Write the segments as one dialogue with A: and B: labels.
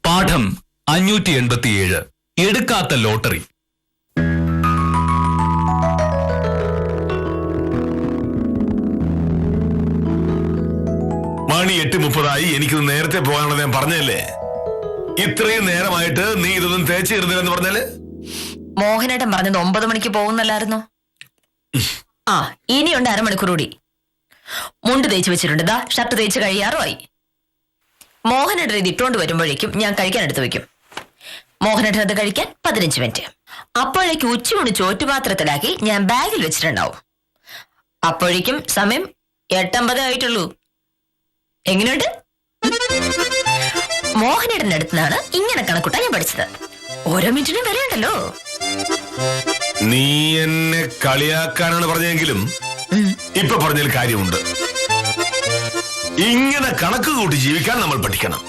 A: പാഠം 587 എടുക്കാത്ത ലോട്ടറി.
B: മണി 8:30 എനിക്കിത് നേരത്തെ പോകാനുള്ളത് ഞാൻ പറഞ്ഞല്ലേ. ഇത്രയും നേരമായിട്ട് നീ ഇതൊന്നും തേച്ച് തീർന്നില്ലെന്ന് പറഞ്ഞാല്.
C: മോഹനേട്ടൻ പറഞ്ഞത് 9 മണിക്ക് പോകുന്നല്ലായിരുന്നു. ആ ഇനിയുണ്ട് അരമണിക്കൂർ കൂടി. മുണ്ട് തേച്ച് വെച്ചിട്ടുണ്ട്, ദാ ഷർട്ട് തേച്ച് കഴിയാറുമായി. മോഹനേട്ടൻ ഇത് ഇട്ടുകൊണ്ട് വരുമ്പോഴേക്കും ഞാൻ കഴിക്കാൻ എടുത്തു വെക്കും. മോഹനേട്ടൻ അത് കഴിക്കാൻ 15 മിനിറ്റ്. അപ്പോഴേക്കും ഉച്ചയൂണ് ചോറ്റുപാത്രത്തിലാക്കി ഞാൻ ബാഗിൽ വെച്ചിട്ടുണ്ടാവും. അപ്പോഴേക്കും സമയം 8:50 ആയിട്ടുള്ളൂ. എങ്ങനെയുണ്ട്? മോഹനേട്ടന്റെ അടുത്തുനിന്നാണ് ഇങ്ങനെ കണക്കൂട്ടാൻ ഞാൻ പഠിച്ചത്. ഓരോ മിനിറ്റിനും വിലയുണ്ടല്ലോ.
B: നീ എന്നെ കളിയാക്കാനാണ് പറഞ്ഞെങ്കിലും ഇപ്പൊ പറഞ്ഞതിൽ കാര്യമുണ്ട്. ഇങ്ങനെ കണക്ക് കൂട്ടി ജീവിക്കാൻ നമ്മൾ പഠിക്കണം.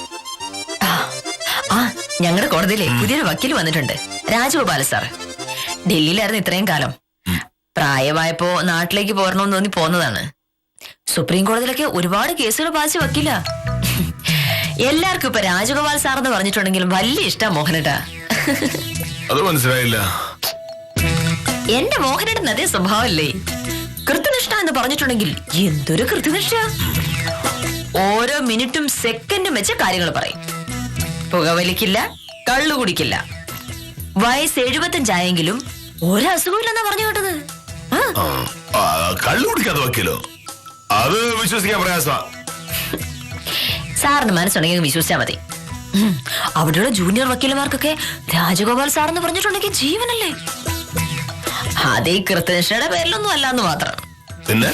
C: ആ ഞങ്ങളുടെ കോടതിയിലെ പുതിയൊരു വക്കീൽ വന്നിട്ടുണ്ട്, രാജഗോപാല സാർ. ഡൽഹിയിലായിരുന്നു ഇത്രയും കാലം. പ്രായമായപ്പോ നാട്ടിലേക്ക് പോരണമെന്ന് തോന്നി പോന്നതാണ്. സുപ്രീം കോടതിയിലൊക്കെ ഒരുപാട് കേസുകൾ ബാധിച്ച വക്കീല. എല്ലാവർക്കും ഇപ്പൊ രാജഗോപാൽ സാർ എന്ന് പറഞ്ഞിട്ടുണ്ടെങ്കിലും വലിയ ഇഷ്ടാ മോഹനേട്ടാ.
B: അത് മനസ്സിലായില്ല.
C: എന്റെ മോഹനേട്ടൻ അതേ സ്വഭാവല്ലേ. കൃത്യനിഷ്ഠ എന്ന് പറഞ്ഞിട്ടുണ്ടെങ്കിൽ എന്തൊരു കൃത്യനിഷ്ഠ. ഓരോ മിനിറ്റും സെക്കൻഡും വെച്ച കാര്യങ്ങൾ പറയും. പുകവലിക്കില്ല, കള്ളു കുടിക്കില്ല. വയസ്സ് 75 ആയെങ്കിലും ഒരസുഖമില്ലെന്നാ പറഞ്ഞു കേട്ടത്.
B: കള്ളു കുടിക്കാതെ വക്കീലോ? അത് വിശ്വസിക്കാൻ പ്രയാസമാ.
C: സാറിന് മനസ്സുണ്ടെങ്കിൽ വിശ്വസിച്ചാ മതി. അവിടെയുള്ള ജൂനിയർ വക്കീലമാർക്കൊക്കെ രാജഗോപാൽ സാർ എന്ന് പറഞ്ഞിട്ടുണ്ടെങ്കിൽ ജീവനല്ലേ. അതേ കൃത്യനിഷ്ഠയുടെ പേരിലൊന്നും അല്ലാന്ന് മാത്രം.
B: പിന്നെ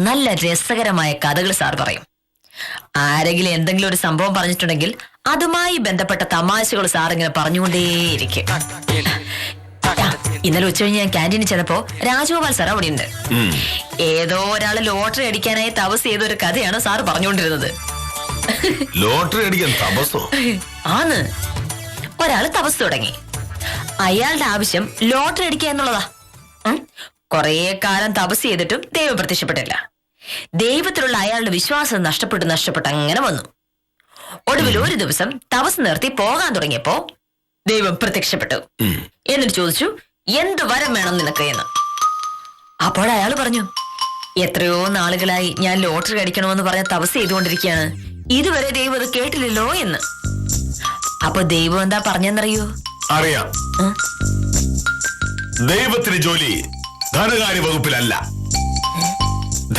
C: നല്ല രസകരമായ കഥകൾ സാർ പറയും. ആരെങ്കിലും എന്തെങ്കിലും ഒരു സംഭവം പറഞ്ഞിട്ടുണ്ടെങ്കിൽ അതുമായി ബന്ധപ്പെട്ട തമാശകൾ സാർ ഇങ്ങനെ പറഞ്ഞുകൊണ്ടേയിരിക്കും. ഇന്നലെ ഉച്ചകഴിഞ്ഞ് ഞാൻ ക്യാൻറ്റീനിൽ ചെന്നപ്പോ രാജഗോപാൽ സാർ അവിടെ ഉണ്ട്. ഏതോ ഒരാള് ലോട്ടറി അടിക്കാനായി തപസ് ചെയ്തൊരു കഥയാണ് സാർ പറഞ്ഞുകൊണ്ടിരുന്നത്.
B: ലോട്ടറി അടിക്കാൻ തപസ്സോ?
C: ആന്ന്. ഒരാള് തപസ് തുടങ്ങി. അയാളുടെ ആവശ്യം ലോട്ടറി അടിക്കുക എന്നുള്ളതാ. കൊറേ കാലം തപസ് ചെയ്തിട്ടും ദൈവം പ്രത്യക്ഷപ്പെട്ടില്ല. ദൈവത്തിലുള്ള അയാളുടെ വിശ്വാസം നഷ്ടപ്പെട്ട് അങ്ങനെ വന്നു. ഒടുവിൽ ഒരു ദിവസം തപസ് നിർത്തി പോകാൻ തുടങ്ങിയപ്പോ ദൈവം പ്രത്യക്ഷപ്പെട്ടു. എന്നിട്ട് ചോദിച്ചു, എന്ത് വരം വേണം നിനക്ക് എന്ന്. അപ്പോൾ അയാൾ പറഞ്ഞു, എത്രയോ നാളുകളായി ഞാൻ ലോട്ടറി അടിക്കണമെന്ന് പറഞ്ഞ തപസ് ചെയ്തുകൊണ്ടിരിക്കുകയാണ്, ഇതുവരെ ദൈവം അത് കേട്ടില്ലല്ലോ എന്ന്. അപ്പൊ ദൈവം എന്താ പറഞ്ഞെന്നറിയോ?
B: അറിയാം. ദൈവത്തിന് ജോലി ധനകാര്യ വകുപ്പിലല്ല,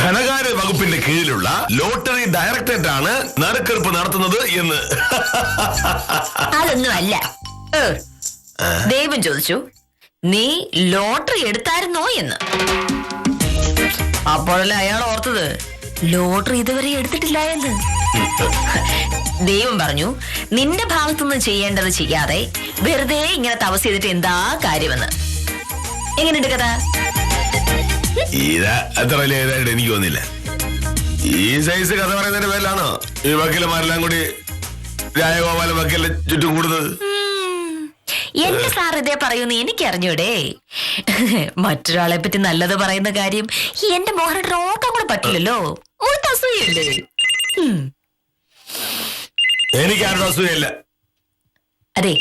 B: ധനകാര്യ വകുപ്പിന്റെ കീഴിലുള്ള ലോട്ടറി ഡയറക്ടറേറ്റ് ആണ് നറുക്കെടുപ്പ് നടത്തുന്നത് എന്ന്.
C: അതൊന്നും അല്ല. ദൈവം ചോദിച്ചു, നീ ലോട്ടറി എടുത്തായിരുന്നോ എന്ന്. അപ്പോഴല്ലേ അയാൾ ഓർത്തത് ലോട്ടറി ഇതുവരെ എടുത്തിട്ടില്ല എന്ന്. ദൈവം പറഞ്ഞു, നിന്റെ ഭാഗത്തുനിന്ന് ചെയ്യേണ്ടത് ചെയ്യാതെ വെറുതെ ഇങ്ങനെ തപസ് ചെയ്തിട്ട് എന്താ കാര്യമെന്ന്. എങ്ങനെയുണ്ട് കഥ?
B: അത്ര വലിയതായിട്ട് എനിക്ക് തോന്നില്ല. ഈ സൈസ് കഥ പറയുന്നതിന്റെ പേരിലാണോ ഈ വക്കീലന്മാരെല്ലാം കൂടി രാജഗോപാല വക്കീലിന്റെ ചുറ്റും കൂടുന്നത്?
C: എന്റെ സാർ ഇതേ പറയൂന്ന് എനിക്ക് അറിഞ്ഞൂടെ. മറ്റൊരാളെ പറ്റി നല്ലത് പറയുന്ന കാര്യം എന്റെ മോഹനേട്ടൻ ഓർക്കാൻ കൂടെ പറ്റില്ലല്ലോ. അസൂയല്ലേ?
B: എനിക്ക് ആരുടെ അസൂയല്ല.
C: അതെ,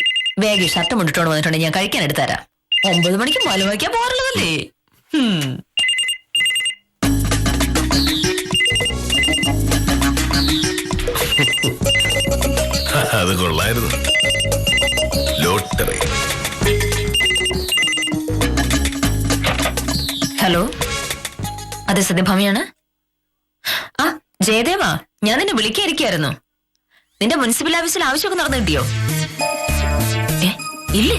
C: വേഗം ഷർട്ട് മുണ്ടിട്ടോണ്ട് വന്നിട്ടുണ്ടെങ്കിൽ ഞാൻ കഴിക്കാൻ എടുത്തരാം. 9 മണിക്ക് മല വയ്ക്കാൻ പോകാറുള്ളതല്ലേ.
B: അത് കൊള്ളായിരുന്നു. ലോട്ടറി.
C: ഹലോ, അതെ സത്യഭാമിയാണ്. ആ ജയദേവാ, ഞാൻ നിന്നെ വിളിക്കാതിരിക്കായിരുന്നു. നിന്റെ മുനിസിപ്പൽ ഓഫീസിൽ ആവശ്യമൊക്കെ നടന്നു കിട്ടിയോ? ഇല്ലേ?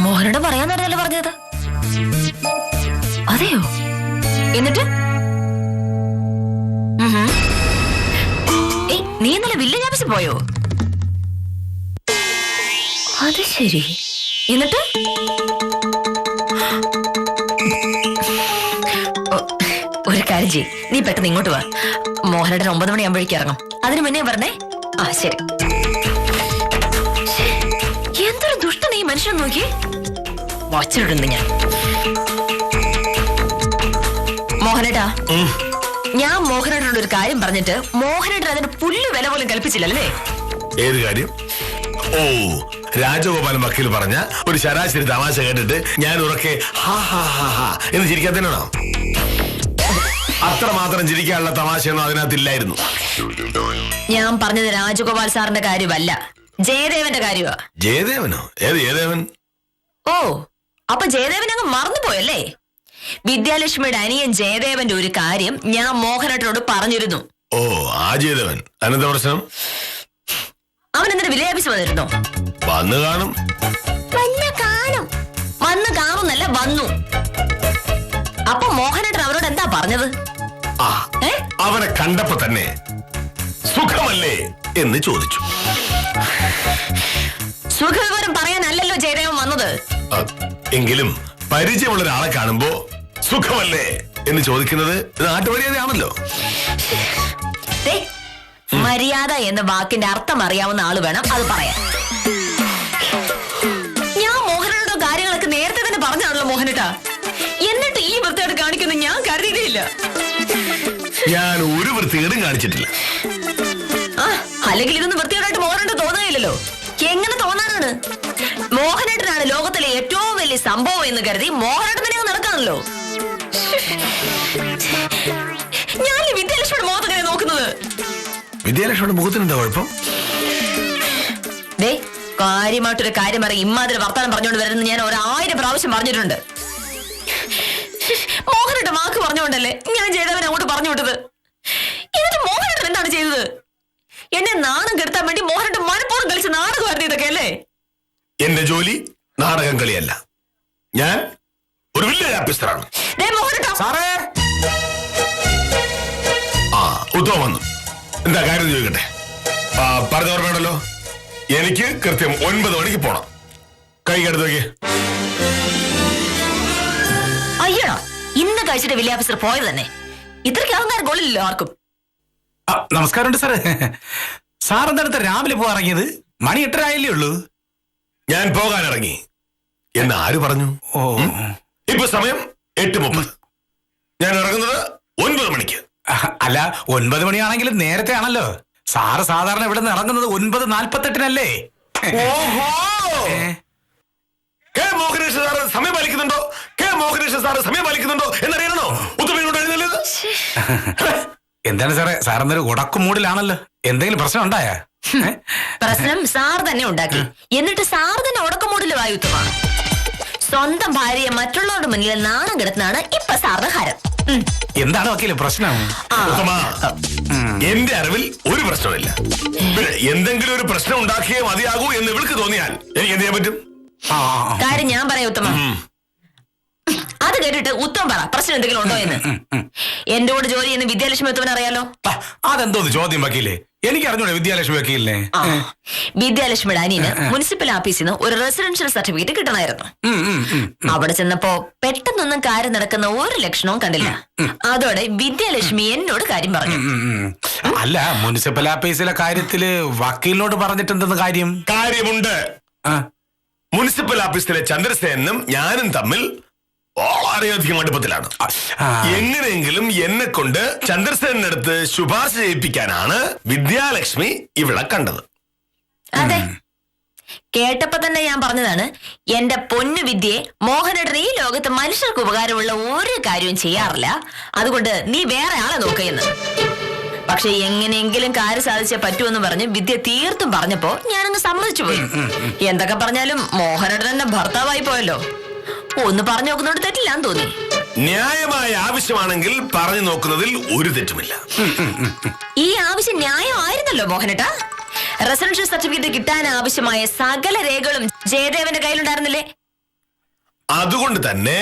C: മോഹനോട് പറയാന്നറിയാലോ പറഞ്ഞത്. അതെയോ? എന്നിട്ട് നീ ഇന്നലെ വില്ലേജ് ഓഫീസിൽ പോയോ? അത് ശരി. എന്നിട്ട് ഒരു കാര്യം ചെയ്യ്, നീ പെട്ടെന്ന് ഇങ്ങോട്ട് വാ. മോഹനേട്ടൻ 9 മണിയാകുമ്പോഴേക്കും ഇറങ്ങും. അതിനു മുന്നേ പറഞ്ഞേ. ആ ശരി. എന്തൊരു ദുഷ്ടനെ ഈ മനുഷ്യൻ നോക്കി വച്ചിട്ടുണ്ട് ഞാൻ. മോഹനേട്ടാ, ഞാൻ മോഹനേട്ടനോട് ഒരു കാര്യം പറഞ്ഞിട്ട് മോഹനേട്ടൻ അതിന് പുല്ല് വില പോലും കൽപ്പിച്ചില്ലല്ലേ?
B: ഏത് കാര്യം? ഓ, രാജഗോപാലൻ വക്കീൽ പറഞ്ഞ ഒരു ശരാശരി തമാശ കേട്ടിട്ട് ഞാൻ ഉറക്കെ ഹാ ഹാ ഹാ ഹാ എന്ന് ചിരിക്കാൻ തന്നെയാണോ? അത്രമാത്രം ചിരിക്കാനുള്ള തമാശയൊന്നും അതിനകത്തില്ലായിരുന്നു.
C: ഞാൻ പറഞ്ഞത് രാജഗോപാൽ സാറിന്റെ കാര്യമല്ല, ജയദേവന്റെ കാര്യമാ.
B: ജയദേവനോ? ഏത് ജയദേവൻ?
C: ഓ, അപ്പൊ ജയദേവൻ അങ്ങ് മറന്നുപോയല്ലേ? വിദ്യാലക്ഷ്മിയുടെ അനിയൻ ജയദേവന്റെ ഒരു കാര്യം ഞാൻ മോഹനേട്ടനോട് പറഞ്ഞിരുന്നു.
B: ഓ, ആ ജയദേവൻ. അതിനെന്താ പ്രശ്നം?
C: അവൻ എന്തിനു വിലയാപിച്ച് വന്നിരുന്നോ?
B: വന്നു കാണും.
C: വന്ന് കാണുന്നല്ല, വന്നു. അപ്പൊ മോഹനേട്ടൻ അവരോട് എന്താ പറഞ്ഞത്?
B: ആ, അവനെ കണ്ടപ്പോ തന്നെ സുഖമല്ലേ എന്ന് ചോദിച്ചു.
C: സുഖവിവരം പറയാനല്ലല്ലോ ജയദേവൻ വന്നത്.
B: എങ്കിലും പരിചയമുള്ള ഒരാളെ കാണുമ്പോ സുഖമല്ലേ എന്ന് ചോദിക്കുന്നത് നാട്ടുമര്യാദയാണല്ലോ.
C: മര്യാദ എന്ന വാക്കിന്റെ അർത്ഥം അറിയാവുന്ന ആള് വേണം അത് പറയാൻ. ഞാൻ മോഹനോടോ കാര്യങ്ങളൊക്കെ നേരത്തെ തന്നെ പറഞ്ഞാണല്ലോ മോഹനേട്ടാ. എന്നിട്ട് ഈ വൃത്തിയോട് കാണിക്കുന്ന ഞാൻ കരുതിയില്ല.
B: ഞാൻ ഒരു വൃത്തികേടും കാണിച്ചിട്ടില്ല.
C: അല്ലെങ്കിൽ ഇതൊന്നും വൃത്തിയോടായിട്ട് മോഹനേട്ടൻ തോന്നുകയില്ലല്ലോ. എങ്ങനെ തോന്നാനാണ്? മോഹനേട്ടനാണ് ലോകത്തിലെ ഏറ്റവും വലിയ സംഭവം എന്ന് കരുതി മോഹനേട്ടൻ തന്നെ നടക്കാണല്ലോ. ഞാൻ വിദ്യാലക്ഷ്മിയുടെ മുഖത്ത് എങ്ങനെ നോക്കുന്നത്?
B: വിദ്യാലക്ഷ്മിയുടെ മുഖത്തിന് എന്താ കുഴപ്പം?
C: കാര്യമായിട്ടൊരു കാര്യം അറിയാം, ഇമ്മാതിരി വർത്താനം പറഞ്ഞുകൊണ്ട് വരുന്നത് ഞാൻ 1000 പ്രാവശ്യം പറഞ്ഞിട്ടുണ്ട്. മോഹനേട്ടൻ വാക്ക് പറഞ്ഞുകൊണ്ടല്ലേ ഞാൻ ജയദേവൻ അങ്ങോട്ട് പറഞ്ഞു വിട്ടത്. എന്നിട്ട് മോഹനേട്ടൻ എന്താണ് ചെയ്തത്? എന്നെ നാണം കെടുത്താൻ വേണ്ടി മോഹനേട്ടൻ മനഃപൂർവ്വം കളിച്ച നാടകമായിരുന്നു ഇതൊക്കെ അല്ലേ?
B: എന്റെ ജോലി നാടകം കളിയല്ല. ഞാൻ ഒരു വില്ലേജ് ഓഫീസറാണ്. ആ, ഉത്തമം വന്നു. എന്താ കാര്യം ചോദിക്കട്ടെ? പറഞ്ഞോർമ്മയുണ്ടല്ലോ, എനിക്ക് കൃത്യം 9 മണിക്ക് പോണം. കൈ കെടുത്ത് നോക്കിയേ.
C: അയ്യടാ, ഇന്ന് കഴിച്ചിട്ട് വില്ലേജ് ഓഫീസർ പോയത് തന്നെ. ഇത്രയ്ക്ക് അഹങ്കാരം കൊള്ളില്ലല്ലോ ആർക്കും.
D: നമസ്കാരമുണ്ട് സാറേ. സാർ എന്താ രാവിലെ പോകാറങ്ങിയത്? മണി 8:30 ആയില്ലേ ഉള്ളൂ.
B: ഞാൻ പോകാനിറങ്ങി എന്ന് ആര് പറഞ്ഞു?
D: ഓ,
B: ഇപ്പൊ സമയം 8:30. ഞാൻ ഇറങ്ങുന്നത് 9 മണിക്ക്.
D: അല്ല, 9 മണിയാണെങ്കിലും നേരത്തെ ആണല്ലോ. സാറ് സാധാരണ ഇവിടെ നിന്ന് ഇറങ്ങുന്നത് 9:48-നല്ലേ?
B: ഓഹോ, കെ മോഹനേഷ് സാറ് സമയം പാലിക്കുന്നുണ്ടോ? കെ മോഹനേഷ് സാറ് സമയം പാലിക്കുന്നുണ്ടോ എന്നറിയണോ ഉത്തമയോട് എഴുന്നള്ളത്?
D: എന്താണ് സാറേ, സാറെന്നൊരു ഉടക്കുമൂടിലാണല്ലോ. എന്തെങ്കിലും പ്രശ്നം ഉണ്ടായാ?
C: പ്രശ്നം സാർ തന്നെ ഉണ്ടാക്കി. എന്നിട്ട് സാർ തന്നെ ഉടക്കമൂടിലുമായി ഉത്തമ. സ്വന്തം ഭാര്യയെ മറ്റുള്ളവരുടെ മുന്നിൽ നാണം കെടുത്തുന്നതാണ് ഇപ്പൊ സാറിന്റെ ഹരം.
D: എന്താണ് വക്കീല് പ്രശ്നം?
B: എന്റെ അറിവിൽ ഒരു പ്രശ്നമില്ല. എന്തെങ്കിലും ഒരു പ്രശ്നം ഉണ്ടാക്കിയേ മതിയാകൂ എന്ന് ഇവൾക്ക് തോന്നിയാൽ എനിക്ക് എന്ത് ചെയ്യാൻ പറ്റും?
C: കാര്യം ഞാൻ പറയാം ഉത്തമ. അത് കേട്ടിട്ട് ഉത്തമം പറ, പ്രശ്നം എന്തെങ്കിലും ഉണ്ടോ എന്ന്. എന്റെ കൂടെ ജോലി ചെയ്യുന്ന വിദ്യാലക്ഷ്മി ഉത്തമൻ അറിയാലോ?
D: അതെന്തോന്ന് ചോദ്യം വക്കീലേ? എനിക്ക് അറിഞ്ഞൂടെ വിദ്യാലക്ഷ്മി വക്കീലിനെ?
C: വിദ്യാലക്ഷ്മിയുടെ അനിയന് മുനിസിപ്പൽ ഓഫീസിൽ നിന്ന് ഒരു റെസിഡൻഷ്യൽ സർട്ടിഫിക്കറ്റ് കിട്ടണമായിരുന്നു. അവിടെ ചെന്നപ്പോ പെട്ടെന്നൊന്നും കാര്യം നടക്കുന്ന ഒരു ലക്ഷണവും കണ്ടില്ല. അതോടെ വിദ്യാലക്ഷ്മി എന്നോട് കാര്യം പറഞ്ഞു.
D: അല്ല, മുനിസിപ്പൽ ഓഫീസിലെ കാര്യത്തില് വക്കീലിനോട് പറഞ്ഞിട്ടെന്തെന്ന് കാര്യം?
B: കാര്യമുണ്ട്. മുനിസിപ്പൽ ഓഫീസിലെ ചന്ദ്രസേനും ഞാനും തമ്മിൽ വളരെയധികം അടുപ്പത്തിലാണ്. എങ്ങനെയെങ്കിലും എന്നെ കൊണ്ട് ചന്ദ്രസേനടുത്ത് ശുപാർശ ചെയ്യിപ്പിക്കാനാണ് വിദ്യാലക്ഷ്മി ഇവിടെ കണ്ടത്.
C: അതെ, കേട്ടപ്പോ തന്നെ ഞാൻ പറഞ്ഞതാണ്, എന്റെ പൊന്നു വിദ്യയെ മോഹനേട്ടൻ ഈ ലോകത്ത് മനുഷ്യർക്ക് ഉപകാരമുള്ള ഒരു കാര്യവും ചെയ്യാറില്ല, അതുകൊണ്ട് നീ വേറെ ആളെ നോക്കുകയെന്ന്. പക്ഷെ എങ്ങനെയെങ്കിലും കാര്യം സാധിച്ചേ പറ്റുമെന്ന് പറഞ്ഞ് വിദ്യ തീർത്തും പറഞ്ഞപ്പോ ഞാനങ്ങ് സമ്മതിച്ചു പോയി. എന്തൊക്കെ പറഞ്ഞാലും മോഹനേട്ടൻ എന്റെ ഭർത്താവായി പോയല്ലോ. ഒന്ന് പറഞ്ഞു നോക്കുന്നോട് തെറ്റില്ലാന്ന് തോന്നി.
B: ന്യായമായ ആവശ്യമാണെങ്കിൽ പറഞ്ഞു നോക്കുന്നതിൽ ഒരു തെറ്റുമില്ല.
C: ഈ ആവശ്യം ന്യായമായിരുന്നല്ലോ മോഹനേട്ടാ. റെസിഡൻഷ്യൽ സർട്ടിഫിക്കറ്റ് കിട്ടാൻ ആവശ്യമായ സകല രേഖകളും ജയദേവന്റെ കയ്യിലുണ്ടായിരുന്നില്ലേ?
B: അതുകൊണ്ട് തന്നെ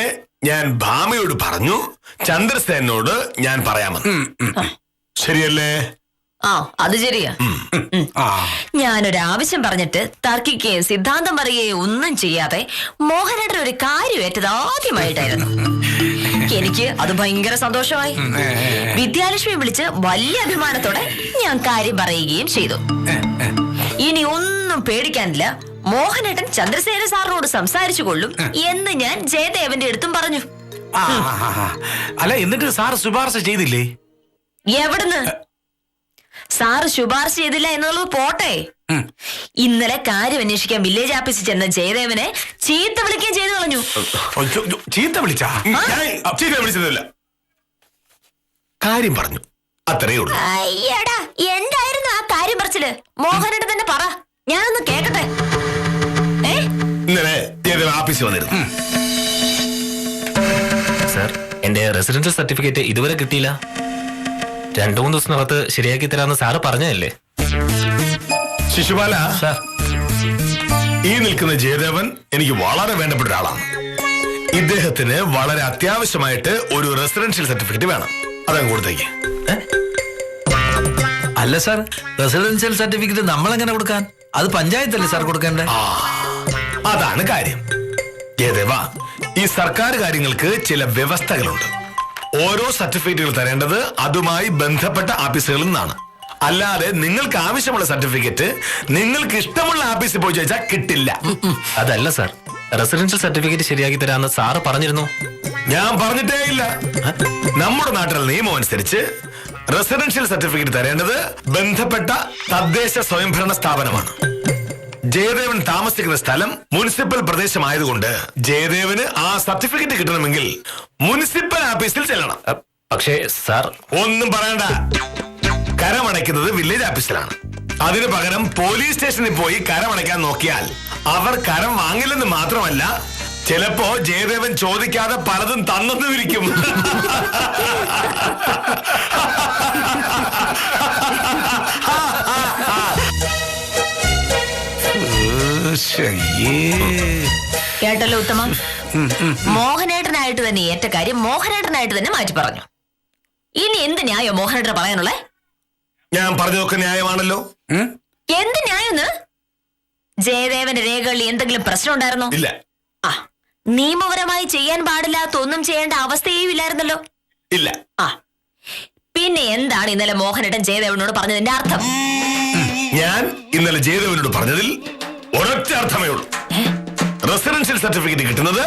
B: ഞാൻ ഭാമയോട് പറഞ്ഞു, ചന്ദ്രസേനോട് ഞാൻ പറയാമെന്ന്. ശരിയല്ലേ?
C: ആ, അത് ശരിയാ. ഞാനൊരാവശ്യം പറഞ്ഞിട്ട് തർക്കിക്കുകയും സിദ്ധാന്തം പറയുകയും ഒന്നും ചെയ്യാതെ മോഹനേട്ടൻ ഒരു കാര്യം ഏറ്റത് ആദ്യമായിട്ടായിരുന്നു. എനിക്ക് അത് ഭയങ്കര സന്തോഷമായി. വിദ്യാലക്ഷ്മി വിളിച്ച് വലിയ അഭിമാനത്തോടെ ഞാൻ കാര്യം പറയുകയും ചെയ്തു. ഇനി ഒന്നും പേടിക്കാനില്ല, മോഹനേട്ടൻ ചന്ദ്രസേന സാറിനോട് സംസാരിച്ചു കൊള്ളും എന്ന് ഞാൻ ജയദേവന്റെ അടുത്തും പറഞ്ഞു.
D: അല്ല, എന്നിട്ട് സാർ ശുപാർശ ചെയ്തില്ലേ?
C: എവിടുന്ന്? സാറ് ശുപാർശ ചെയ്തില്ല എന്നുള്ളത് പോട്ടെ, ഇന്നലെ കാര്യം അന്വേഷിക്കാൻ വില്ലേജ് ഓഫീസിൽ ചെന്ന ജയദേവനെ ചീത്ത വിളിക്കുകയും ചെയ്തു കളഞ്ഞു.
D: ചീത്ത വിളിച്ചാ?
B: ചീത്ത വിളിച്ചതല്ല, കാര്യം പറഞ്ഞു, അത്രയേ ഉള്ളൂ.
C: അയ്യടാ, എന്തായിരുന്നു ആ കാര്യം പറച്ചില്? മോഹനോട് തന്നെ പറ, ഞാനൊന്ന് കേക്കട്ടെ.
B: ഇന്നലെ ജയദേവൻ ഓഫീസിൽ വന്നിരുന്നു.
A: സർ, എന്റെ റെസിഡൻഷ്യൽ സർട്ടിഫിക്കറ്റ് ഇതുവരെ കിട്ടിയില്ല. 2-3 ദിവസത്തിനകത്ത് ശരിയാക്കി തരാമെന്ന് സാറ് പറഞ്ഞതല്ലേ?
B: ശിശുപാല, ഈ നിൽക്കുന്ന ജയദേവൻ എനിക്ക് വളരെ വേണ്ടപ്പെട്ട ഒരാളാണ്. ഇദ്ദേഹത്തിന് വളരെ അത്യാവശ്യമായിട്ട് ഒരു റെസിഡൻഷ്യൽ സർട്ടിഫിക്കറ്റ് വേണം. അതങ്ങ് കൊടുത്തേക്ക്.
E: അല്ല സാർ, റെസിഡൻഷ്യൽ സർട്ടിഫിക്കറ്റ് നമ്മൾ എങ്ങനെ കൊടുക്കാൻ? അത് പഞ്ചായത്തല്ലേ സാർ കൊടുക്കേണ്ടത്?
B: അതാണ് കാര്യം. ജയദേവ, ഈ സർക്കാർ കാര്യങ്ങൾക്ക് ചില വ്യവസ്ഥകളുണ്ട്. ഓരോ സർട്ടിഫിക്കറ്റുകൾ തരേണ്ടത് അതുമായി ബന്ധപ്പെട്ട ഓഫീസുകളിൽ നിന്നാണ്. അല്ലാതെ നിങ്ങൾക്ക് ആവശ്യമുള്ള സർട്ടിഫിക്കറ്റ് നിങ്ങൾക്ക് ഇഷ്ടമുള്ള ഓഫീസിൽ പോയി ചോദിച്ചാൽ കിട്ടില്ല.
A: അതല്ല സാർ, റെസിഡൻഷ്യൽ സർട്ടിഫിക്കറ്റ് ശരിയാക്കി തരാമെന്ന് സാറ് പറഞ്ഞിരുന്നു.
B: ഞാൻ പറഞ്ഞിട്ടേ ഇല്ല. നമ്മുടെ നാട്ടിലെ നിയമം അനുസരിച്ച് റെസിഡൻഷ്യൽ സർട്ടിഫിക്കറ്റ് തരേണ്ടത് ബന്ധപ്പെട്ട തദ്ദേശ സ്വയംഭരണ സ്ഥാപനമാണ്. ജയദേവൻ താമസിക്കുന്ന സ്ഥലം മുനിസിപ്പൽ പ്രദേശമായതുകൊണ്ട് ജയദേവന് ആ സർട്ടിഫിക്കറ്റ് കിട്ടണമെങ്കിൽ മുനിസിപ്പൽ ഓഫീസിൽ ചെല്ലണം.
A: പക്ഷേ സാർ,
B: ഒന്നും പറയണ്ട. കരമടയ്ക്കുന്നത് വില്ലേജ് ഓഫീസിലാണ്. അതിനു പകരം പോലീസ് സ്റ്റേഷനിൽ പോയി കരമടയ്ക്കാൻ നോക്കിയാൽ അവർ കരം വാങ്ങില്ലെന്ന് മാത്രമല്ല, ചിലപ്പോ ജയദേവൻ ചോദിക്കാതെ പലതും തന്നെന്നിരിക്കും.
C: കേട്ടല്ലോ ഉത്തമ, മോഹനേട്ടനായിട്ട് തന്നെ ഏറ്റ കാര്യം മോഹനേട്ടനായിട്ട് തന്നെ മാറ്റി പറഞ്ഞു. ഇനി എന്ത് ന്യായോ മോഹനേട്ടൻ പറയാനുള്ളേ?
B: ഞാൻ പറഞ്ഞതൊക്കെ ന്യായമാണല്ലോ.
C: എന്ത് ന്യായെന്ന്? ജയദേവന്റെ രേഖകളിൽ എന്തെങ്കിലും പ്രശ്നം ഉണ്ടായിരുന്നോ?
B: ഇല്ല.
C: ആ, നിയമപരമായി ചെയ്യാൻ പാടില്ലാത്ത ഒന്നും ചെയ്യേണ്ട അവസ്ഥയും ഇല്ലായിരുന്നല്ലോ.
B: ഇല്ല.
C: ആ, പിന്നെ എന്താണ് ഇന്നലെ മോഹനേട്ടൻ ജയദേവനോട് പറഞ്ഞതിന്റെ അർത്ഥം?
B: ഞാൻ ഇന്നലെ ജയദേവനോട് പറഞ്ഞതിൽ ഒരൊറ്റ അർത്ഥമേ ഉള്ളൂ. റെസിഡൻഷ്യൽ സർട്ടിഫിക്കറ്റ് കിട്ടുന്നത്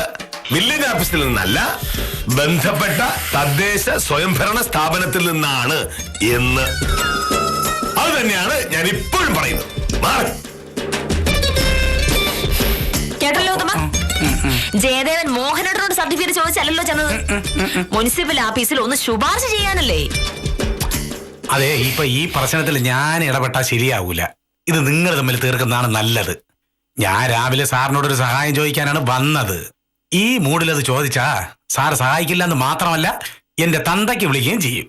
B: വില്ലേജ് ഓഫീസിൽ നിന്നല്ല, ബന്ധപ്പെട്ട തദ്ദേശ സ്വയംഭരണ സ്ഥാപനത്തിൽ നിന്നാണ് എന്ന്. അത് തന്നെയാണ് ഞാൻ ഇപ്പോഴും പറയുന്നത്.
C: കേട്ടല്ലോ ഉത്തമ, ജയദേവൻ മോഹനേട്ടനോട് സർട്ടിഫിക്കറ്റ് ചോദിച്ചല്ലോ ചെന്നത്. മുനിസിപ്പൽ ഓഫീസിൽ ഒന്ന് ശുപാർശ ചെയ്യാനല്ലേ?
D: അതെ, ഇപ്പൊ ഈ പ്രശ്നത്തിൽ ഞാൻ ഇടപെട്ടാൽ ശരിയാവൂല. ഇത് നിങ്ങൾ തമ്മിൽ തീർക്കുന്നതാണ് നല്ലത്. ഞാൻ രാവിലെ സാറിനോടൊരു സഹായം ചോദിക്കാനാണ് വന്നത്. ഈ മൂഡിലത് ചോദിച്ചാ സാർ സഹായിക്കില്ല എന്ന് മാത്രമല്ല, എന്റെ തന്തയ്ക്ക് വിളിക്കുകയും ചെയ്യും.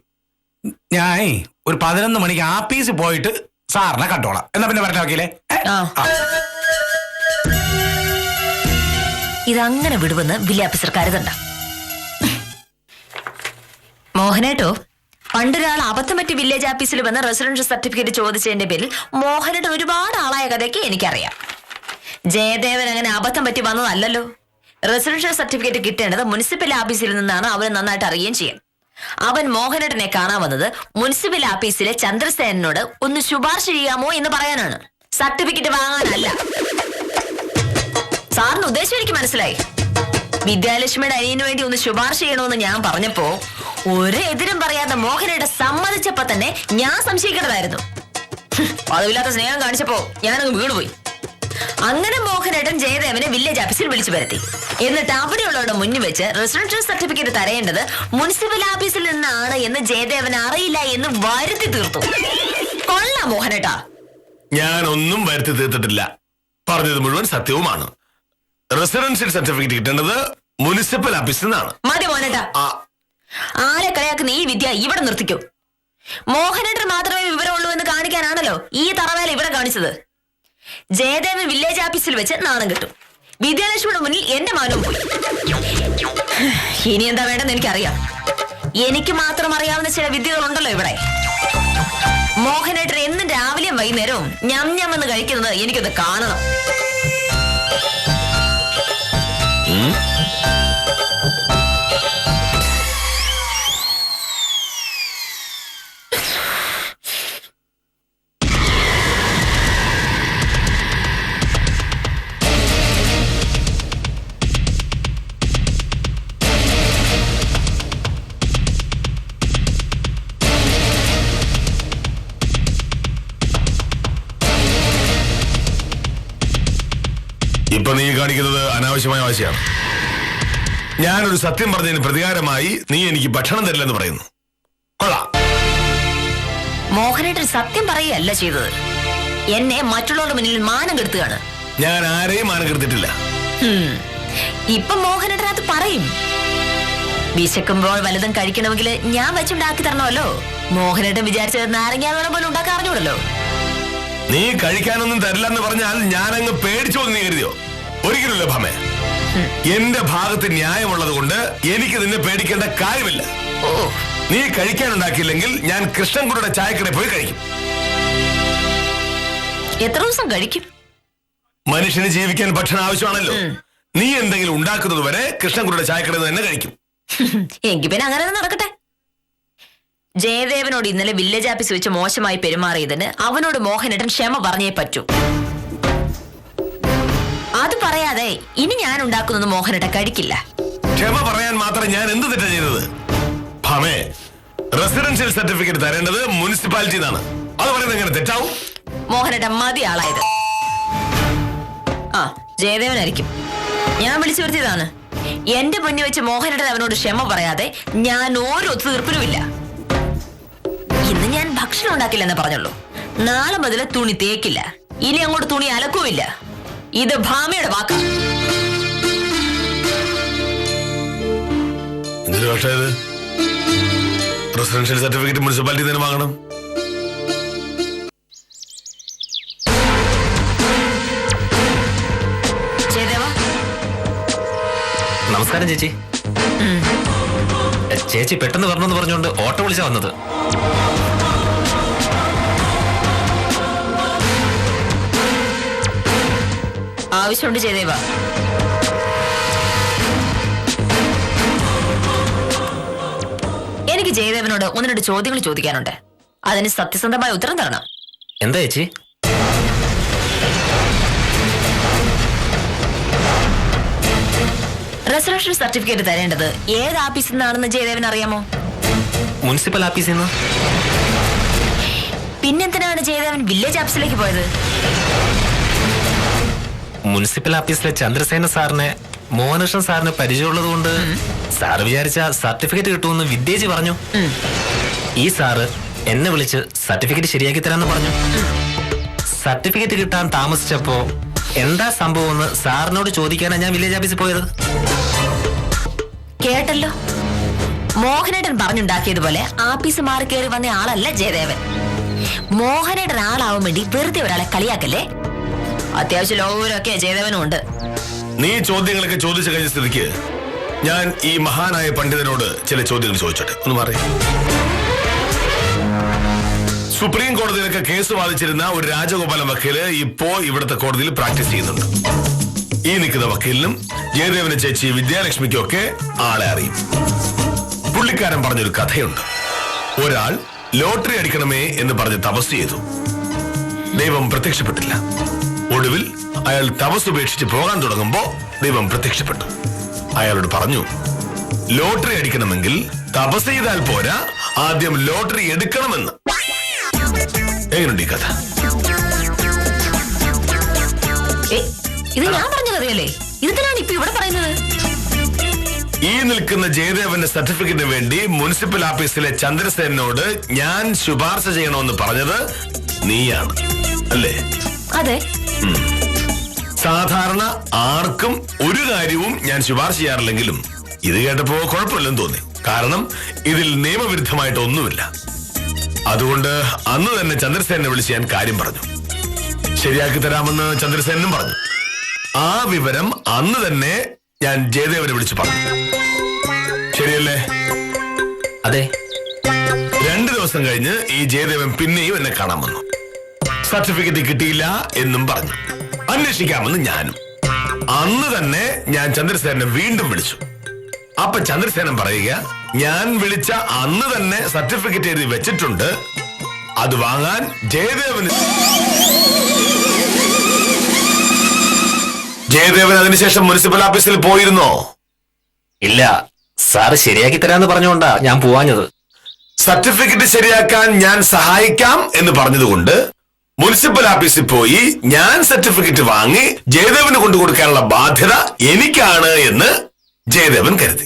D: ഞാൻ ഒരു 11 മണിക്ക് ആഫീസിൽ പോയിട്ട് സാറിനെ കണ്ടോളാം. എന്നാ പിന്നെ പറഞ്ഞ വക്കീലേ.
C: ഇതങ്ങനെ വിടുവെന്ന് വില്ലേജ് ഓഫീസർ കരുതണ്ട. മോഹനേട്ടോ, പണ്ടൊരാൾ അബദ്ധം പറ്റി വില്ലേജ് ഓഫീസിൽ വന്ന് റെസിഡൻഷ്യൽ സർട്ടിഫിക്കറ്റ് ചോദിച്ചതിന്റെ പേരിൽ മോഹനേട്ടൻ ഒരുപാട് ആളായ കഥയൊക്കെ എനിക്കറിയാം. ജയദേവൻ അങ്ങനെ അബദ്ധം പറ്റി വന്നതല്ലല്ലോ. റെസിഡൻഷ്യൽ സർട്ടിഫിക്കറ്റ് കിട്ടേണ്ടത് മുനിസിപ്പൽ ഓഫീസിൽ നിന്നാണ് അവന് നന്നായിട്ട് അറിയുകയും ചെയ്യും. അവൻ മോഹനേട്ടനെ കാണാൻ വന്നത് മുനിസിപ്പൽ ഓഫീസിലെ ചന്ദ്രസേനോട് ഒന്ന് ശുപാർശ ചെയ്യാമോ എന്ന് പറയാനാണ്, സർട്ടിഫിക്കറ്റ് വാങ്ങാനല്ല. സാറിന് ഉദ്ദേശം എനിക്ക് മനസ്സിലായി. വിദ്യാലക്ഷ്മിയുടെ അനിയന് വേണ്ടി ഒന്ന് ശുപാർശ ചെയ്യണമെന്ന് ഞാൻ പറഞ്ഞപ്പോ ഒരെതിരും പറയാതെ മോഹനേട്ടൻ സമ്മതിച്ചപ്പോ തന്നെ ഞാൻ സംശയിക്കേണ്ടതായിരുന്നു. പതിവില്ലാത്ത സ്നേഹം കാണിച്ചപ്പോ ഞാനങ്ങ് വീണുപോയി. അങ്ങനെ മോഹനേട്ടൻ ജയദേവനെ വില്ലേജ് ഓഫീസിൽ വിളിച്ചു വരുത്തി. എന്നിട്ട് അവിടെയുള്ളവരുടെ മുന്നിൽ വെച്ച് റെസിഡൻഷ്യൽ സർട്ടിഫിക്കറ്റ് തരേണ്ടത് മുനിസിപ്പൽ ഓഫീസിൽ നിന്നാണ് എന്ന് ജയദേവൻ അറിയില്ല എന്ന് വരുത്തി തീർത്തു. കൊള്ളാം മോഹനേട്ടാ.
B: ഞാനൊന്നും വരുത്തി തീർത്തിട്ടില്ല. പറഞ്ഞത് മുഴുവൻ സത്യവുമാണ്. റെസിഡൻഷ്യൽ സർട്ടിഫിക്കറ്റ് കിട്ടേണ്ടത് മുനിസിപ്പൽ ഓഫീസിൽ നിന്നാണ്.
C: മതി മോഹനേട്ടാ, ആരെ കളിയാക്കുന്ന ഈ വിദ്യ ഇവിടെ നിർത്തിക്കൂ. മോഹനേട്ടൻ മാത്രമേ വിവരമുള്ളൂ എന്ന് കാണിക്കാനാണല്ലോ ഈ തറവേല ഇവിടെ കാണിച്ചത്. ജയദേവൻ വില്ലേജ് ഓഫീസിൽ വെച്ച് നാണം കിട്ടും. വിദ്യാലക്ഷ്മിയുടെ മുന്നിൽ എന്റെ മാനവും പോയി. ഇനി എന്താ വേണ്ടെന്ന് എനിക്കറിയാം. എനിക്ക് മാത്രം അറിയാവുന്ന ചില വിദ്യകളുണ്ടല്ലോ ഇവിടെ. മോഹനേട്ടൻ എന്നും രാവിലെയും വൈകുന്നേരവും ഞം ഞം എന്ന് കഴിക്കുന്നത് എനിക്കൊന്ന് കാണണം.
B: ഇപ്പൊ നീ കാണിക്കുന്നത് അനാവശ്യമായ വാശിയാണ്. ഞാനൊരു സത്യം പറഞ്ഞതിന് പ്രതികാരമായി നീ എനിക്ക് ഭക്ഷണം തരില്ലെന്ന് പറയുന്നു. കൊള്ളാം.
C: മോഹനേട്ടൻ സത്യം പറയുകയല്ല ചെയ്തത്, എന്നെ മറ്റുള്ളവരുടെ മുന്നിൽ മാനം കെടുത്തുകയാണ്.
B: ഞാൻ ആരെയും മാനം കെടുത്തിട്ടില്ല.
C: ഇപ്പൊ മോഹനേട്ടൻ അത് പറയും. വിശക്കുമ്പോൾ വലുതും കഴിക്കണമെങ്കിൽ ഞാൻ വെച്ചുണ്ടാക്കി തരണമല്ലോ. മോഹനേട്ടൻ വിചാരിച്ചത് നാരങ്ങ വെള്ളം പോലും ഉണ്ടാക്കാൻ അറിഞ്ഞൂടല്ലോ.
B: നീ കഴിക്കാനൊന്നും തരില്ലെന്ന് പറഞ്ഞാൽ ഞാനങ്ങ് പേടിച്ചോ നീ കരുതിയോ? ഒരിക്കലുമില്ല ഭാമേ. എന്റെ ഭാഗത്ത് ന്യായമുള്ളത് കൊണ്ട് എനിക്ക് നിന്നെ പേടിക്കേണ്ട കാര്യമില്ല.
C: ഓ,
B: നീ കഴിക്കാനുണ്ടാക്കിയില്ലെങ്കിൽ ഞാൻ കൃഷ്ണൻകുട്ടിയുടെ ചായക്കടയിൽ പോയി കഴിക്കും.
C: എത്ര ദിവസം കഴിക്കും?
B: മനുഷ്യന് ജീവിക്കാൻ ഭക്ഷണം ആവശ്യമാണല്ലോ. നീ എന്തെങ്കിലും ഉണ്ടാക്കുന്നത് വരെ കൃഷ്ണൻകുട്ടിയുടെ ചായക്കടയിൽ തന്നെ കഴിക്കും.
C: എങ്കിൽ പിന്നെ അങ്ങനെ നടക്കട്ടെ. ജയദേവനോട് ഇന്നലെ വില്ലേജ് ആഫീസ് വെച്ച് മോശമായി പെരുമാറിയതിന് അവനോട് മോഹനേട്ടൻ ക്ഷമ പറഞ്ഞേ പറ്റൂ. അത് പറയാതെ ഇനി ഞാൻ ഉണ്ടാക്കുന്നത് മോഹനേട്ടൻ കഴിക്കില്ല.
B: ക്ഷമ പറയാൻ മാത്രം ഞാൻ എന്ത് തെറ്റാ ചെയ്തത്? ഭാമേ, റെസിഡൻഷ്യൽ സർട്ടിഫിക്കറ്റ് തരേണ്ടത് മുനിസിപ്പാലിറ്റി നിന്നാണ്. അത് പറയുന്നത് എങ്ങനെ തെറ്റാവും?
C: മോഹനേട്ടൻ മതി ആളായത്. ആ, ജയദേവനായിരിക്കും. ഞാൻ വിളിച്ചു വരുത്തിയതാണ്. എന്റെ മുന്നിൽ വെച്ച് മോഹനേട്ടൻ അവനോട് ക്ഷമ പറയാതെ ഞാൻ ഓരോ തീർപ്പിനുമില്ല. ഇന്ന് ഞാൻ ഭക്ഷണം ഉണ്ടാക്കില്ലെന്ന് പറഞ്ഞുള്ളൂ. നാളെ മുതൽ തുണി തേക്കില്ല. ഇനി അങ്ങോട്ട് തുണി അലക്കുമില്ല. ഇത് ഭാമയുടെ വാക്കാ.
B: എന്തൊരു പക്ഷേ ഇത് റെസിഡൻഷ്യൽ സർട്ടിഫിക്കറ്റ് മുനിസിപ്പാലിറ്റി തന്നെ വാങ്ങണം.
A: നമസ്കാരം ചേച്ചി. ചേച്ചി പെട്ടെന്ന് വരണമെന്ന് പറഞ്ഞുകൊണ്ട് ഓട്ടോ വിളിച്ചാ വന്നത്.
C: ആവശ്യമുണ്ട് ജയദേവ. എനിക്ക് ജയദേവനോട് ഒന്ന് രണ്ട് ചോദ്യങ്ങൾ ചോദിക്കാനുണ്ട്. അതിന് സത്യസന്ധമായ ഉത്തരം തരണം.
A: എന്താ ചേച്ചി?
C: റെസിഡൻഷ്യൽ സർട്ടിഫിക്കറ്റ് തരേണ്ടത് ഏത് ഓഫീസിൽ നിന്നാണെന്ന് ജയദേവൻ അറിയാമോ?
A: മുനിസിപ്പൽ ഓഫീസിൽ നിന്ന്.
C: പിന്നെന്തിനാണ് ജയദേവൻ വില്ലേജ് ഓഫീസിലേക്ക് പോയത്?
A: മുനിസിപ്പൽ ഓഫീസിലെ ചന്ദ്രസേന സാറിനെ മോഹനകൃഷ്ണൻ സാറിന് പരിചയമുള്ളത് കൊണ്ട് സാറ് വിചാരിച്ച സർട്ടിഫിക്കറ്റ് കിട്ടുമെന്ന് വിദ്യേജി പറഞ്ഞു. ഈ സാറ് എന്നെ വിളിച്ച് സർട്ടിഫിക്കറ്റ് ശരിയാക്കി തരാന്ന് പറഞ്ഞു. സർട്ടിഫിക്കറ്റ് കിട്ടാൻ താമസിച്ചപ്പോ എന്താ സംഭവം എന്ന് സാറിനോട് ചോദിക്കാനാണ് ഞാൻ വില്ലേജ് ഓഫീസിൽ പോയത്.
C: കേട്ടല്ലോ, മോഹനേട്ടൻ പറഞ്ഞുണ്ടാക്കിയതുപോലെ ആഫീസ് മാറി കയറി വന്ന ആളല്ല ജയദേവൻ. മോഹനേട്ടൻ ആളാവാൻ വേണ്ടി വെറുതെ ഒരാളെ കളിയാക്കല്ലേ. അത്യാവശ്യം ലോകരൊക്കെ ജയദേവനും ഉണ്ട്.
B: നീ ചോദ്യങ്ങളൊക്കെ ചോദിച്ചു കഴിഞ്ഞ സ്ഥിതിക്ക് ഞാൻ ഈ മഹാനായ പണ്ഡിതനോട് ചില ചോദ്യങ്ങൾ ചോദിച്ചോട്ടെ. ഒന്ന് മാറി. സുപ്രീം കോടതിയിലൊക്കെ കേസ് വാദിച്ചിരുന്ന ഒരു രാജഗോപാലൻ വക്കീല് ഇപ്പോ ഇവിടുത്തെ കോടതിയിൽ പ്രാക്ടീസ് ചെയ്യുന്നുണ്ട്. ഈ നിൽക്കുന്ന വക്കീലിനും ജയദേവന് ചേച്ചി വിദ്യാലക്ഷ്മിക്കും ഒക്കെ ആളെ അറിയും. പുള്ളിക്കാരൻ പറഞ്ഞൊരു കഥയുണ്ട്. ഒരാൾ ലോട്ടറി അടിക്കണമേ എന്ന് പറഞ്ഞ് തപസ് ചെയ്തു. ദൈവം പ്രത്യക്ഷപ്പെട്ടില്ല. ഒടുവിൽ അയാൾ തപസ് ഉപേക്ഷിച്ച് പോകാൻ തുടങ്ങുമ്പോ ദൈവം പ്രത്യക്ഷപ്പെട്ടു. അയാളോട് പറഞ്ഞു, ലോട്ടറി അടിക്കണമെങ്കിൽ തപസ് ചെയ്താൽ പോരാ, ആദ്യം ലോട്ടറി എടുക്കണമെന്ന്. എങ്ങനെയുണ്ട് ഈ കഥ?
C: ഇത് ഞാൻ പറഞ്ഞതറിയല്ലേ? ഇതിനാണ് ഇപ്പൊ ഇവിടെ പറയുന്നത്.
B: ഈ നിൽക്കുന്ന ജയദേവന്റെ സർട്ടിഫിക്കറ്റിന് വേണ്ടി മുനിസിപ്പൽ ഓഫീസിലെ ചന്ദ്രസേനോട് ഞാൻ ശുപാർശ ചെയ്യണമെന്ന് പറഞ്ഞത് നീയാണ് അല്ലേ?
C: അതെ.
B: സാധാരണ ആർക്കും ഒരു കാര്യവും ഞാൻ ശുപാർശ ചെയ്യാറില്ലെങ്കിലും ഇത് കേട്ടപ്പോ കുഴപ്പമില്ലെന്ന് തോന്നി. കാരണം ഇതിൽ നിയമവിരുദ്ധമായിട്ടൊന്നുമില്ല. അതുകൊണ്ട് അന്ന് തന്നെ ചന്ദ്രസേനെ വിളിച്ച് ഞാൻ കാര്യം പറഞ്ഞു. ശരിയാക്കി തരാമെന്ന് ചന്ദ്രസേനും പറഞ്ഞു. ആ വിവരം അന്ന് തന്നെ ഞാൻ ജയദേവനെ വിളിച്ചു പറഞ്ഞു. ശരിയല്ലേ?
A: അതെ.
B: 2 ദിവസം കഴിഞ്ഞ് ഈ ജയദേവൻ പിന്നെയും എന്നെ കാണാൻ വന്നു. സർട്ടിഫിക്കറ്റ് കിട്ടിയില്ല എന്നും പറഞ്ഞു. അന്വേഷിക്കാമെന്ന് ഞാനും. അന്ന് തന്നെ ഞാൻ ചന്ദ്രസേനെ വീണ്ടും വിളിച്ചു. അപ്പൊ ചന്ദ്രസേനൻ പറയുക, ഞാൻ വിളിച്ച അന്ന് തന്നെ സർട്ടിഫിക്കറ്റ് എഴുതി വെച്ചിട്ടുണ്ട്, അത് വാങ്ങാൻ ജയദേവൻ അതിനുശേഷം മുനിസിപ്പൽ ഓഫീസിൽ പോയിരുന്നോ?
A: ഇല്ല, സാറ് ശരിയാക്കി തരാന്ന് പറഞ്ഞുകൊണ്ടാ ഞാൻ പോവാഞ്ഞത്.
B: സർട്ടിഫിക്കറ്റ് ശരിയാക്കാൻ ഞാൻ സഹായിക്കാം എന്ന് പറഞ്ഞതുകൊണ്ട് മുനിസിപ്പൽ ഓഫീസിൽ പോയി ഞാൻ സർട്ടിഫിക്കറ്റ് വാങ്ങി ജയദേവന് കൊണ്ടു കൊടുക്കാനുള്ള ബാധ്യത എനിക്കാണ് എന്ന് ജയദേവൻ കരുതി.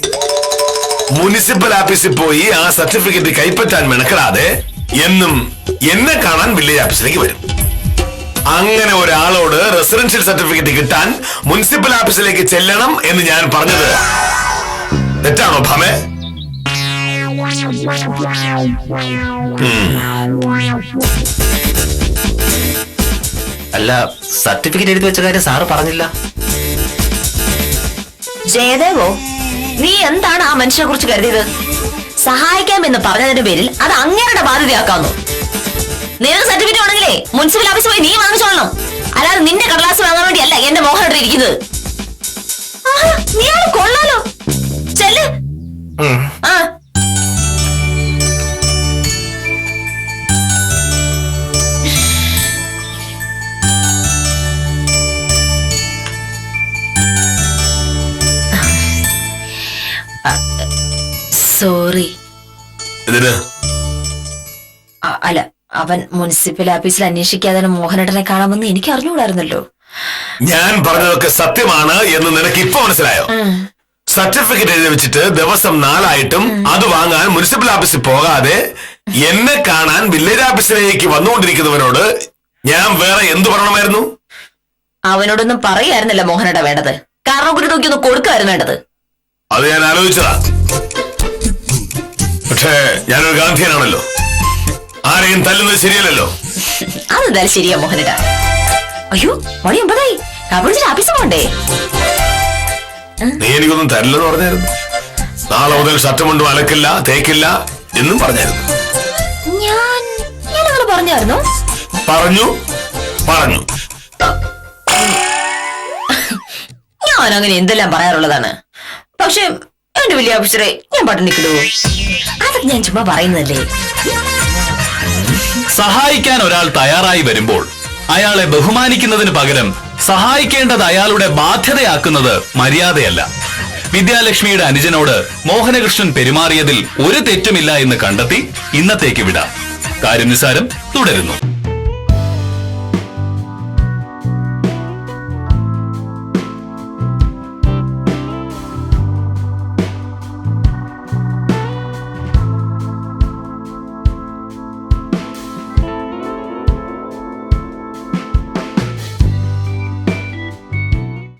B: മുനിസിപ്പൽ ഓഫീസിൽ പോയി ആ സർട്ടിഫിക്കറ്റ് കൈപ്പറ്റാൻ മെനക്കെടാതെ എന്നും എന്നെ കാണാൻ വില്ലേജ് ഓഫീസിലേക്ക് വരും. അങ്ങനെ ഒരാളോട് റെസിഡൻഷ്യൽ സർട്ടിഫിക്കറ്റ് കിട്ടാൻ മുനിസിപ്പൽ ഓഫീസിലേക്ക് ചെല്ലണം എന്ന് ഞാൻ പറഞ്ഞത് തെറ്റാണോ ഭാമേ?
A: അല്ല, സർട്ടിഫിക്കറ്റ് എഴുതി വെച്ച കാര്യം സാറ് പറഞ്ഞില്ല.
C: ജയദേവോ, നീ എന്താണ് ആ മനുഷ്യനെ കുറിച്ച് കരുതിയത്? സഹായിക്കാമെന്ന് പറഞ്ഞതിന്റെ പേരിൽ അത് അങ്ങേരുടെ ബാധ്യതയാക്കാന്നു. നിനക്ക് സർട്ടിഫിക്കറ്റ് ആണെങ്കിലേ മുനിസിപ്പൽ ഓഫീസിൽ പോയി നീ വാങ്ങിച്ചോളണം. അല്ലാതെ നിന്റെ കടലാസ് വാങ്ങാൻ വേണ്ടിയല്ല എന്റെ മോഹൻ ഇരിക്കുന്നത്. നീ കൊള്ളാലോ. ചെല്ല്. ആ സോറി. അല്ല, അവൻ മുനിസിപ്പൽ ഓഫീസിൽ അന്വേഷിക്കാതെ മോഹനേട്ടനെ കാണാമെന്ന് എനിക്ക് അറിഞ്ഞുകൂടായിരുന്നല്ലോ.
B: ഞാൻ പറഞ്ഞതൊക്കെ സത്യമാണ് എന്ന് നിനക്ക് ഇപ്പൊ മനസ്സിലായോ? സർട്ടിഫിക്കറ്റ് എഴുതി വെച്ചിട്ട് ദിവസം 4 ആയിട്ടും അത് വാങ്ങാൻ മുനിസിപ്പൽ ഓഫീസിൽ പോകാതെ എന്നെ കാണാൻ വില്ലേജ് ഓഫീസിലേക്ക് വന്നുകൊണ്ടിരിക്കുന്നവനോട് ഞാൻ വേറെ എന്തു പറയണമായിരുന്നു?
C: അവനോടൊന്നും പറയായിരുന്നല്ലോ മോഹനേട്ട വേണ്ടത്. കാരണം ഒരു നോക്കി ഒന്ന് കൊടുക്കായിരുന്നു വേണ്ടത്.
B: അത് ഞാൻ ആലോചിച്ചതാ. പക്ഷേ ഞാനൊരു ഗാന്ധിയനാണല്ലോ, ആരെയും തല്ലുന്നത് ശരിയല്ലല്ലോ.
C: അതെന്തായാലും ശരിയാ മോഹനേട്ട. അയ്യോ, മണി 9 കബളിച്ചിട്ട് ഓഫീസിൽ പോണ്ടേ?
B: നീ എനിക്കൊന്നും തരില്ലെന്ന് പറഞ്ഞായിരുന്നു. നാളെ മുതൽ ഷർട്ട് കൊണ്ടും അലക്കില്ല, തേക്കില്ല എന്നും പറഞ്ഞായിരുന്നു.
C: ഞാനങ്ങനെ പറഞ്ഞായിരുന്നു?
B: പറഞ്ഞു.
C: ഞാൻ അങ്ങനെ എന്തെല്ലാം പറയാറുള്ളതാണ്. പക്ഷെ എന്റെ വലിയ ഓഫീസറെ ഞാൻ പട്ടിണിക്കിടുവോ? അതൊക്കെ ഞാൻ ചുമ്മാ പറയുന്നതല്ലേ.
F: സഹായിക്കാൻ ഒരാൾ തയ്യാറായി വരുമ്പോൾ അയാളെ ബഹുമാനിക്കുന്നതിന് പകരം സഹായിക്കേണ്ടത് അയാളുടെ ബാധ്യതയാക്കുന്നത് മര്യാദയല്ല. വിദ്യാലക്ഷ്മിയുടെ അനുജനോട് മോഹനകൃഷ്ണൻ പെരുമാറിയതിൽ ഒരു തെറ്റുമില്ല എന്ന് കണ്ടെത്തി ഇന്നത്തേക്ക് വിടാം. കാര്യം നിസ്സാരം തുടരുന്നു.